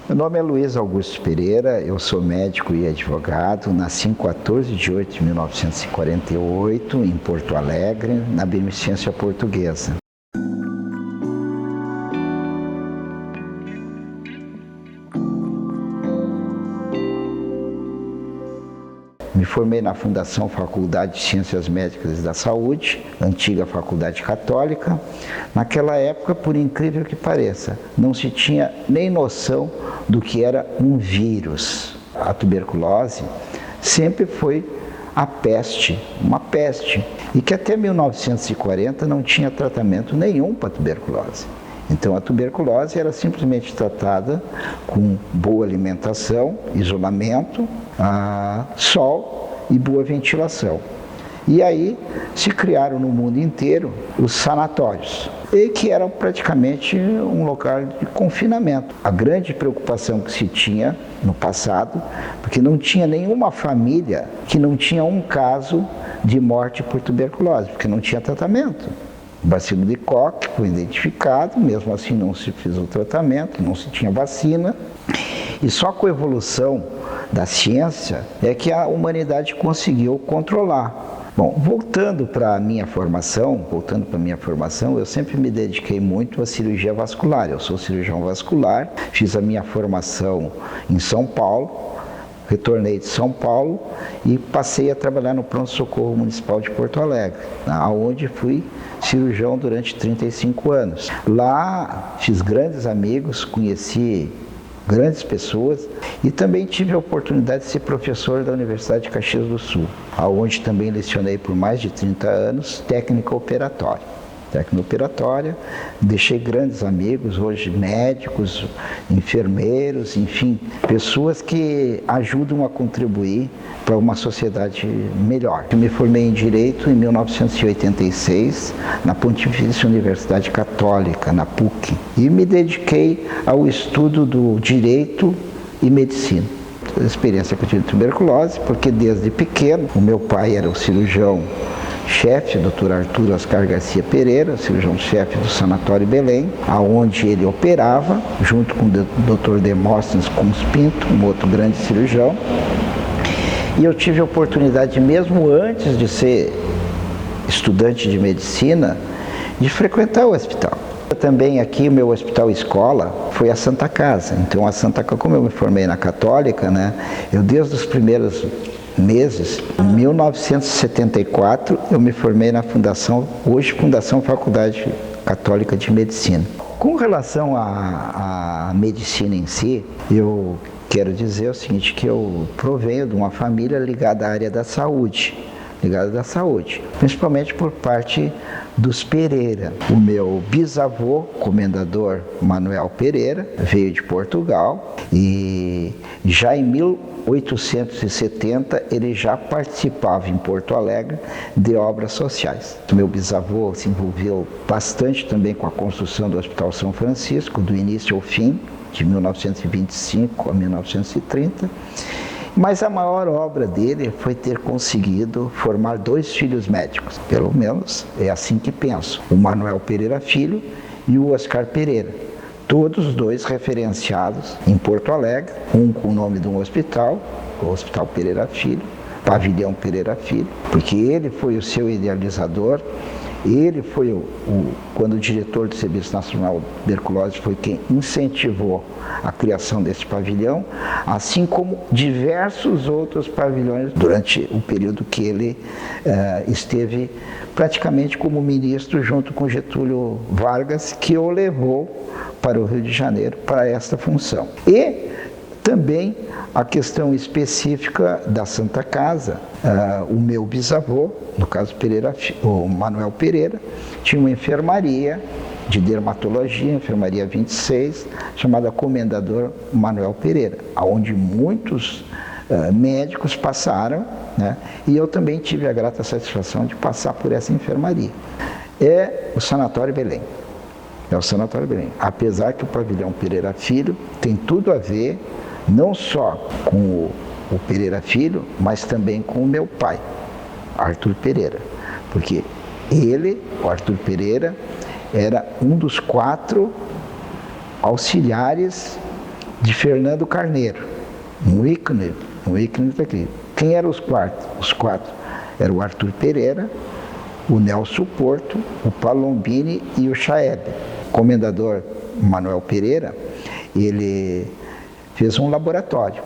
Meu nome é Luiz Augusto Pereira, eu sou médico e advogado, nasci em 14 de 8 de 1948, em Porto Alegre, na Beneficência Portuguesa. Me formei na Fundação Faculdade de Ciências Médicas e da Saúde, antiga Faculdade Católica. Naquela época, por incrível que pareça, não se tinha nem noção do que era um vírus. A tuberculose sempre foi a peste, uma peste, e que até 1940 não tinha tratamento nenhum para a tuberculose. Então a tuberculose era simplesmente tratada com boa alimentação, isolamento, sol e boa ventilação. E aí se criaram no mundo inteiro os sanatórios, e que eram praticamente um local de confinamento. A grande preocupação que se tinha no passado, porque não tinha nenhuma família que não tinha um caso de morte por tuberculose, porque não tinha tratamento. O bacilo de Koch foi identificado, mesmo assim não se fez o tratamento, não se tinha vacina. E só com a evolução da ciência é que a humanidade conseguiu controlar. Bom, voltando para a minha formação, eu sempre me dediquei muito à cirurgia vascular. Eu sou cirurgião vascular, fiz a minha formação em São Paulo, retornei de São Paulo e passei a trabalhar no Pronto-Socorro Municipal de Porto Alegre, onde fui cirurgião durante 35 anos. Lá fiz grandes amigos, conheci grandes pessoas e também tive a oportunidade de ser professor da Universidade de Caxias do Sul, onde também lecionei por mais de 30 anos técnica operatória. Deixei grandes amigos, hoje médicos, enfermeiros, enfim, pessoas que ajudam a contribuir para uma sociedade melhor. Eu me formei em Direito em 1986, na Pontifícia Universidade Católica, na PUC, e me dediquei ao estudo do Direito e Medicina. A experiência que eu tive de tuberculose, porque desde pequeno, o meu pai era o cirurgião-chefe, Dr. Arthur Oscar Garcia Pereira, cirurgião-chefe do Sanatório Belém, aonde ele operava, junto com o Dr. Demóstenes Cunz Pinto, um outro grande cirurgião. E eu tive a oportunidade, mesmo antes de ser estudante de medicina, de frequentar o hospital. Também aqui, o meu hospital escola foi a Santa Casa. Então, como eu me formei na Católica, eu desde os primeiros meses, em 1974, eu me formei na Fundação Faculdade Católica de Medicina. Com relação à medicina em si, eu quero dizer o seguinte, que eu provenho de uma família ligada à área da saúde, principalmente por parte dos Pereira. O meu bisavô, comendador Manuel Pereira, veio de Portugal e já em 1870 ele já participava em Porto Alegre de obras sociais. O meu bisavô se envolveu bastante também com a construção do Hospital São Francisco, do início ao fim, de 1925 a 1930. Mas a maior obra dele foi ter conseguido formar 2 filhos médicos. Pelo menos é assim que penso. O Manuel Pereira Filho e o Oscar Pereira. Todos os 2 referenciados em Porto Alegre, um com o nome de um hospital, o Hospital Pereira Filho, Pavilhão Pereira Filho, porque ele foi o seu idealizador. Ele foi quando o diretor do Serviço Nacional de Tuberculose, foi quem incentivou a criação desse pavilhão, assim como diversos outros pavilhões durante o período que ele esteve praticamente como ministro junto com Getúlio Vargas, que o levou para o Rio de Janeiro para esta função. E também a questão específica da Santa Casa, o meu bisavô, no caso o Manuel Pereira, tinha uma enfermaria de dermatologia, enfermaria 26, chamada Comendador Manuel Pereira, onde muitos médicos passaram, e eu também tive a grata satisfação de passar por essa enfermaria. É o Sanatório Belém. Apesar que o Pavilhão Pereira Filho tem tudo a ver, não só com o Pereira Filho, mas também com o meu pai, Arthur Pereira. Porque o Arthur Pereira, era um dos 4 auxiliares de Fernando Carneiro, um ícone daqui. Quem eram os quatro? Os quatro eram o Arthur Pereira, o Nelson Porto, o Palombini e o Chaeb. O comendador Manuel Pereira, ele fez um laboratório.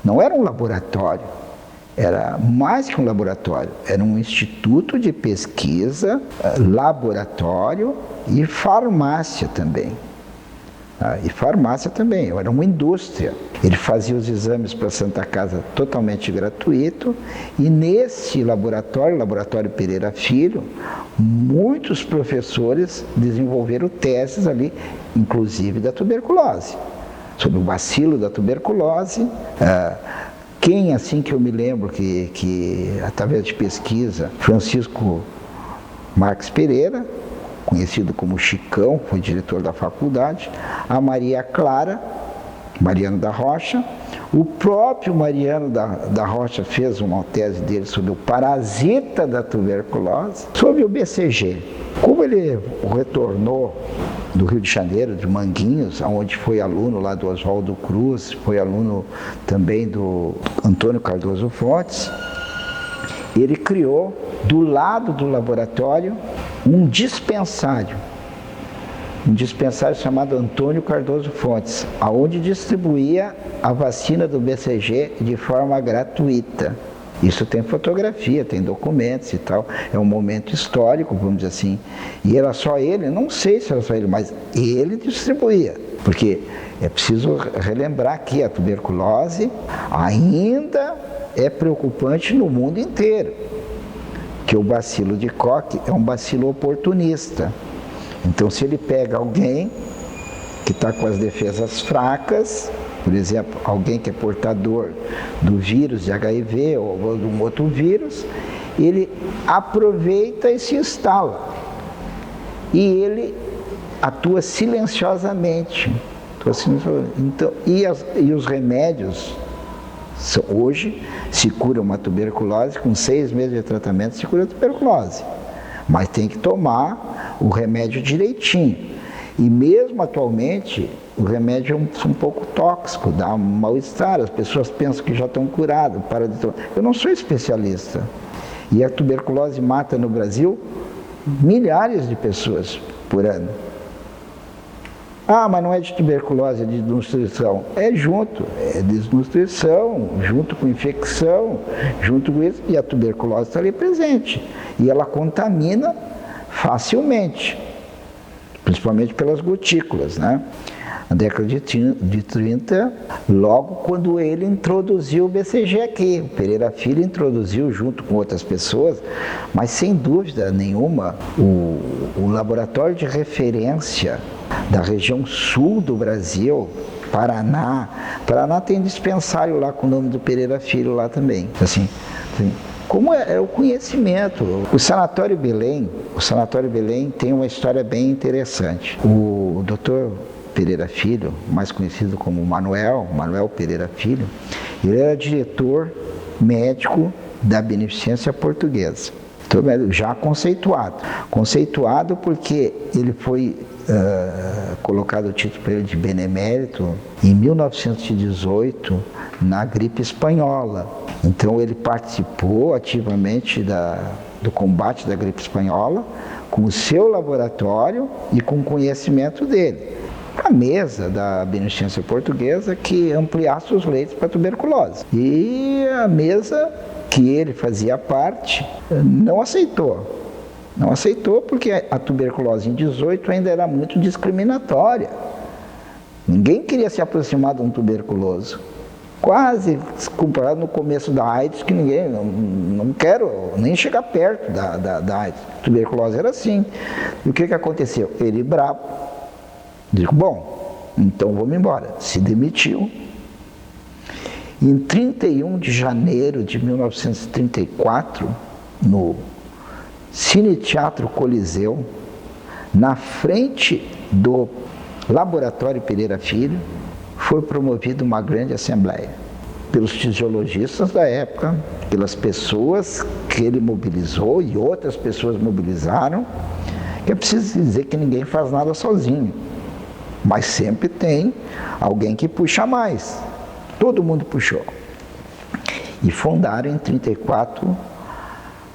Não era um laboratório, era mais que um laboratório, era um instituto de pesquisa, laboratório e farmácia também. Era uma indústria. Ele fazia os exames para a Santa Casa totalmente gratuito e nesse laboratório, Laboratório Pereira Filho, muitos professores desenvolveram teses ali, inclusive da tuberculose, sobre o bacilo da tuberculose. Quem, assim que eu me lembro, que através de pesquisa, Francisco Marques Pereira, conhecido como Chicão, foi diretor da faculdade, a Maria Clara, Mariano da Rocha, o próprio Mariano da Rocha fez uma tese dele sobre o parasita da tuberculose, sobre o BCG. Como ele retornou do Rio de Janeiro, de Manguinhos, onde foi aluno lá do Oswaldo Cruz, foi aluno também do Antônio Cardoso Fontes, ele criou, do lado do laboratório, um dispensário chamado Antônio Cardoso Fontes, aonde distribuía a vacina do BCG de forma gratuita. Isso tem fotografia, tem documentos e tal, é um momento histórico, vamos dizer assim. E era só ele, não sei se era só ele, mas ele distribuía. Porque é preciso relembrar que a tuberculose ainda é preocupante no mundo inteiro. Que o bacilo de Koch é um bacilo oportunista. Então, se ele pega alguém que está com as defesas fracas, por exemplo, alguém que é portador do vírus de HIV ou de um outro vírus, ele aproveita e se instala. E ele atua silenciosamente. Então, e os remédios, hoje, se cura uma tuberculose, com 6 meses de tratamento se cura a tuberculose. Mas tem que tomar o remédio direitinho. E mesmo atualmente, o remédio é um pouco tóxico, dá um mal-estar, as pessoas pensam que já estão curadas, param de tomar. Eu não sou especialista. E a tuberculose mata no Brasil milhares de pessoas por ano. Ah, mas não é de tuberculose, é de desnutrição. É desnutrição, junto com infecção, junto com isso, e a tuberculose está ali presente. E ela contamina facilmente, principalmente pelas gotículas, né? Na década de 30, logo quando ele introduziu o BCG aqui, o Pereira Filho introduziu junto com outras pessoas, mas sem dúvida nenhuma, o laboratório de referência da região sul do Brasil, Paraná tem dispensário lá com o nome do Pereira Filho lá também, assim, como é o conhecimento. O Sanatório Belém tem uma história bem interessante. O doutor Pereira Filho, mais conhecido como Manuel Pereira Filho, ele era diretor médico da Beneficência Portuguesa, já conceituado porque ele foi colocado o título para ele de benemérito em 1918 na gripe espanhola. Então ele participou ativamente do combate da gripe espanhola com o seu laboratório e com o conhecimento dele. A mesa da Beneficência Portuguesa que ampliasse os leitos para tuberculose. E a mesa que ele fazia parte não aceitou. Não aceitou porque a tuberculose em 18 ainda era muito discriminatória. Ninguém queria se aproximar de um tuberculoso. Quase comparado no começo da AIDS, que ninguém, não quero nem chegar perto da AIDS. A tuberculose era assim. E o que aconteceu? Ele bravo, disse, bom, então vamos embora. Se demitiu. Em 31 de janeiro de 1934, no Cine Teatro Coliseu, na frente do Laboratório Pereira Filho, foi promovida uma grande assembleia pelos fisiologistas da época, pelas pessoas que ele mobilizou e outras pessoas mobilizaram, que é preciso dizer que ninguém faz nada sozinho. mas sempre tem alguém que puxa mais. Todo mundo puxou. E fundaram em 34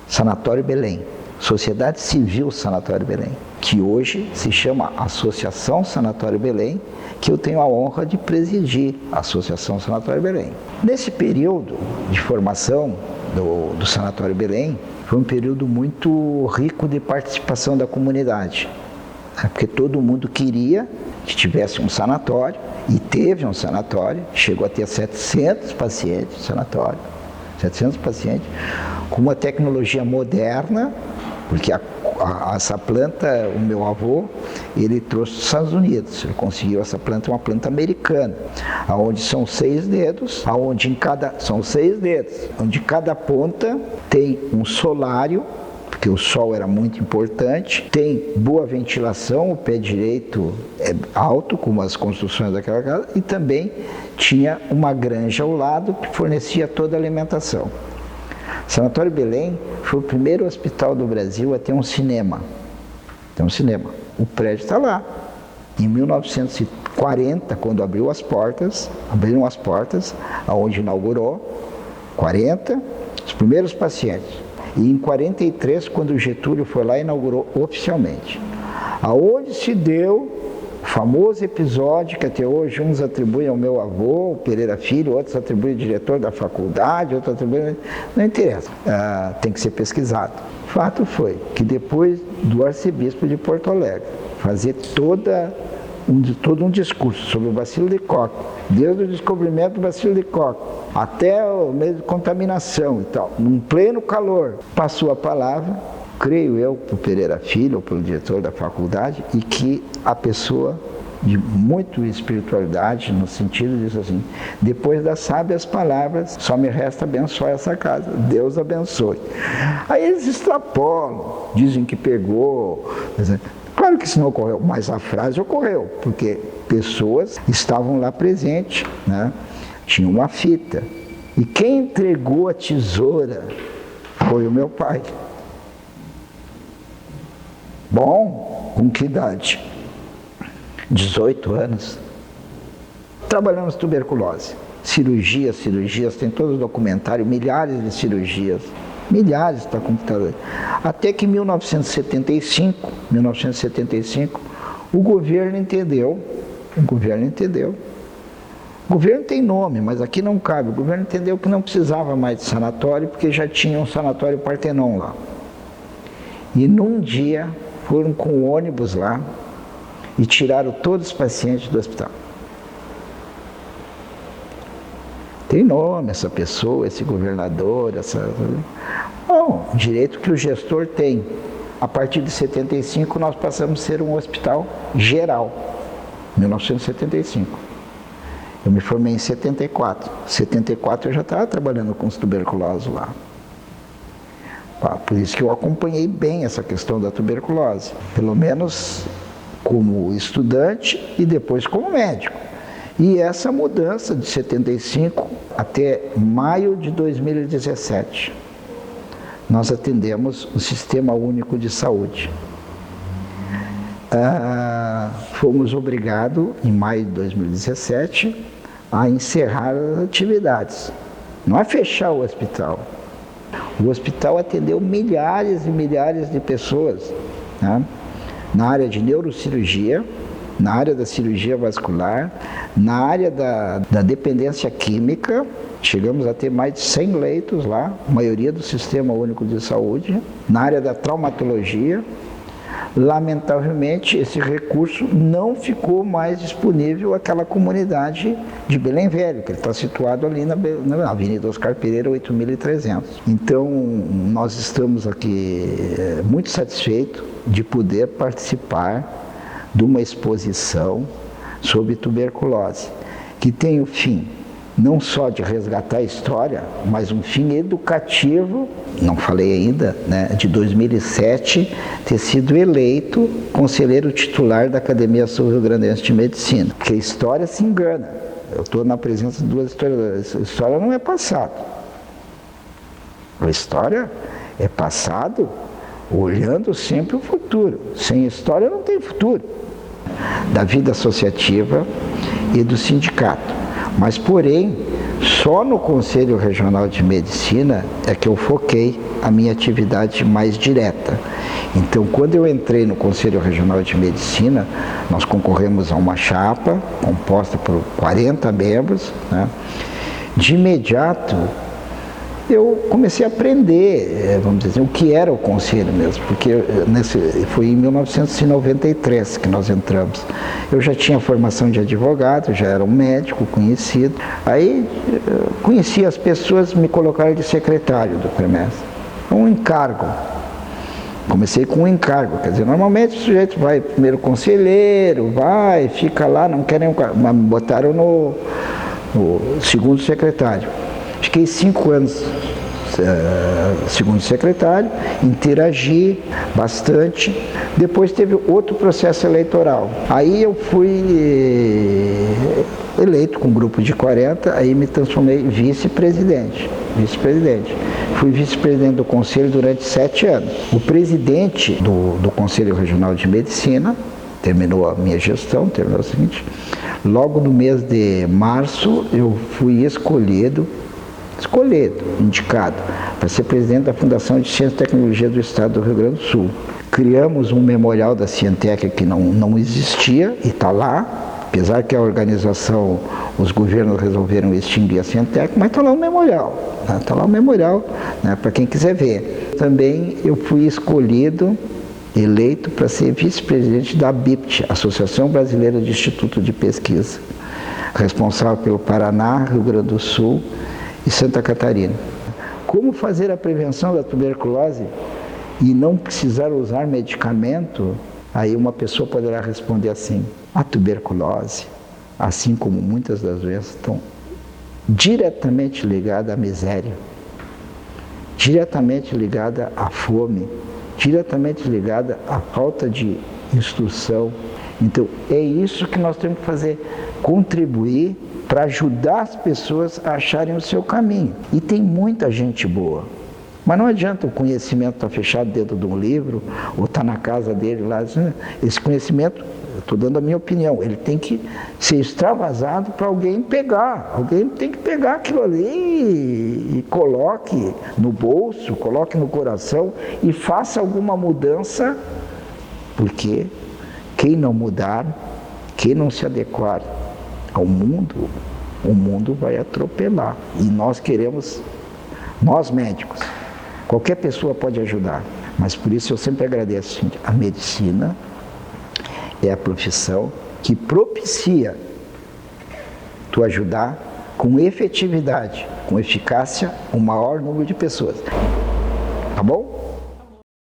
Sanatório Belém, Sociedade Civil Sanatório Belém, que hoje se chama Associação Sanatório Belém, que eu tenho a honra de presidir a Associação Sanatório Belém. Nesse período de formação do Sanatório Belém, foi um período muito rico de participação da comunidade, porque todo mundo queria que tivesse um sanatório, e teve um sanatório, chegou a ter 700 pacientes no sanatório, 700 pacientes, com uma tecnologia moderna, porque essa planta, o meu avô, ele trouxe dos Estados Unidos, ele conseguiu essa planta, uma planta americana, onde são 6 dedos, são 6 dedos, onde cada ponta tem um solário, porque o sol era muito importante, tem boa ventilação, o pé direito é alto, como as construções daquela casa, e também tinha uma granja ao lado que fornecia toda a alimentação. O Sanatório Belém foi o primeiro hospital do Brasil a ter um cinema. Tem um cinema. O prédio está lá. Em 1940, quando abriram as portas, aonde inaugurou, 40, os primeiros pacientes. E em 43, quando o Getúlio foi lá, inaugurou oficialmente. Aonde se deu o famoso episódio que até hoje uns atribuem ao meu avô, Pereira Filho, outros atribuem ao diretor da faculdade, outros atribuem... Não interessa, tem que ser pesquisado. Fato foi que depois do arcebispo de Porto Alegre fazer todo um discurso sobre o bacilo de Koch, desde o descobrimento do bacilo de Koch até o meio de contaminação e tal, num pleno calor, passou a palavra, creio eu, para o Pereira Filho, ou pelo diretor da faculdade, e que a pessoa de muito espiritualidade, no sentido disso assim, depois das sábias palavras, só me resta abençoar essa casa, Deus abençoe. Aí eles extrapolam, dizem que pegou, claro que isso não ocorreu, mas a frase ocorreu, porque pessoas estavam lá presentes, né? Tinha uma fita, e quem entregou a tesoura foi o meu pai. Bom, com que idade? 18 anos. Trabalhamos tuberculose. Cirurgias, tem todo o documentário, milhares de cirurgias. Milhares para computador. Até que em 1975, o governo entendeu. O governo tem nome, mas aqui não cabe. O governo entendeu que não precisava mais de sanatório, porque já tinha um sanatório Partenon lá. E num dia foram com o ônibus lá e tiraram todos os pacientes do hospital. Tem nome essa pessoa, esse governador, Bom, direito que o gestor tem. A partir de 75 nós passamos a ser um hospital geral. 1975. Eu me formei em 74. Em 74 eu já estava trabalhando com os tuberculosos lá. Por isso que eu acompanhei bem essa questão da tuberculose. Pelo menos como estudante e depois como médico. E essa mudança de 75 até maio de 2017, nós atendemos o Sistema Único de Saúde. Fomos obrigados, em maio de 2017, a encerrar as atividades. Não é fechar o hospital. O hospital atendeu milhares e milhares de pessoas, né? Na área de neurocirurgia, na área da cirurgia vascular, na área da dependência química. Chegamos a ter mais de 100 leitos lá, a maioria do Sistema Único de Saúde. Na área da traumatologia, lamentavelmente, esse recurso não ficou mais disponível àquela comunidade de Belém Velho, que ele está situado ali na Avenida Oscar Pereira, 8.300. Então, nós estamos aqui muito satisfeitos de poder participar de uma exposição sobre tuberculose, que tem o fim não só de resgatar a história, mas um fim educativo. Não falei ainda, né, de 2007, ter sido eleito conselheiro titular da Academia Sul-Rio-Grandense de Medicina. Porque a história se engana. Eu estou na presença de duas historiadoras. A história não é passado. A história é passado olhando sempre o futuro. Sem história não tem futuro. da vida associativa e do sindicato. Mas, porém, só no Conselho Regional de Medicina é que eu foquei a minha atividade mais direta. Então, quando eu entrei no Conselho Regional de Medicina, nós concorremos a uma chapa composta por 40 membros, né? De imediato, eu comecei a aprender, vamos dizer, o que era o conselho mesmo, porque foi em 1993 que nós entramos. Eu já tinha formação de advogado, já era um médico conhecido. Aí conheci as pessoas, me colocaram de secretário do CREMES. Um encargo. Comecei com um encargo, quer dizer, normalmente o sujeito vai primeiro conselheiro, vai, fica lá, não querem um cargo, mas me botaram no segundo secretário. Fiquei 5 anos segundo secretário, interagi bastante. Depois teve outro processo eleitoral. Aí eu fui eleito com um grupo de 40, aí me transformei em vice-presidente. Fui vice-presidente do Conselho durante 7 anos. O presidente do Conselho Regional de Medicina, terminou a minha gestão, terminou o seguinte, logo no mês de março eu fui indicado para ser presidente da Fundação de Ciência e Tecnologia do Estado do Rio Grande do Sul. Criamos um memorial da Cientec que não existia e está lá, apesar que a organização, os governos resolveram extinguir a Cientec, mas está lá o memorial, né? Está lá o memorial, né, para quem quiser ver. Também eu fui eleito para ser vice-presidente da ABIPT, Associação Brasileira de Instituto de Pesquisa, responsável pelo Paraná, Rio Grande do Sul e Santa Catarina. Como fazer a prevenção da tuberculose e não precisar usar medicamento? Aí uma pessoa poderá responder assim: a tuberculose, assim como muitas das doenças, estão diretamente ligadas à miséria, diretamente ligada à fome, diretamente ligada à falta de instrução. Então, é isso que nós temos que fazer, contribuir para ajudar as pessoas a acharem o seu caminho. E tem muita gente boa. Mas não adianta o conhecimento estar fechado dentro de um livro, ou estar na casa dele lá. Esse conhecimento, eu estou dando a minha opinião, ele tem que ser extravasado para alguém pegar. Alguém tem que pegar aquilo ali e coloque no bolso, coloque no coração e faça alguma mudança, porque quem não mudar, quem não se adequar ao mundo, o mundo vai atropelar. E nós médicos, qualquer pessoa pode ajudar, mas por isso eu sempre agradeço. A medicina é a profissão que propicia tu ajudar com efetividade, com eficácia, o maior número de pessoas. Tá bom?